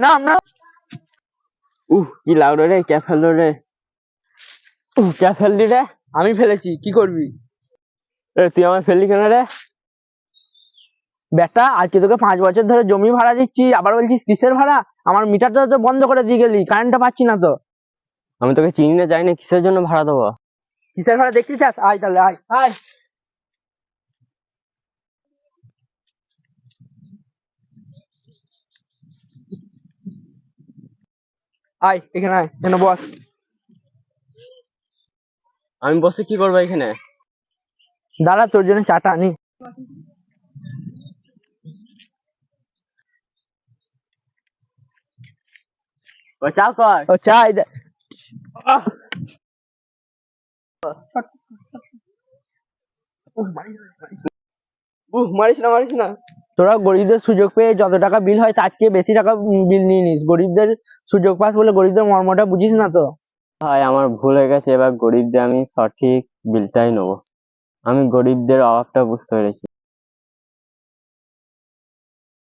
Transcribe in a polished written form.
নাম না। কি লাগলো রে, কে ফেললো রে? কে ফেললি রে? আমি ফেলেছি, কি করবি? তুই আমার ফেললি কেন রে? বেটা, আজকে তোকে 5 বছর ধরে জমি ভাড়া দিচ্ছি, আবার বলছিস কিসের ভাড়া? আমার মিটারটা তো বন্ধ করে দিয়ে গেলি, কারেন্টটা পাচ্ছি না তো। আমি তোকে চিনি না, জানি না, কিসের জন্য ভাড়া দেবো? কিসের ভাড়া দেখতে চাস? আয় তাহলে, আয় আয় আয়, এখানে আয়, এখানে বস। আমি বসে কি করবো এখানে? দাঁড়া, তোর জন্য চাটা আনি। ও চা কর, ও চা মারিস না, মারিস না। তোরা গরিবদের সুযোগ পেয়ে যত টাকা বিল হয় তার চেয়ে বেশি টাকা বিল নিয়ে নিস। গরিবদের সুযোগ পাস বলে গরিবদের মর্মটা বুঝিস না তো। ভাই, আমার ভুল হয়ে গেছে, এবার গরিবদের আমি সঠিক বিলটাই নেবো। আমি গরিবদের অভাবটা বুঝতে পেরেছি।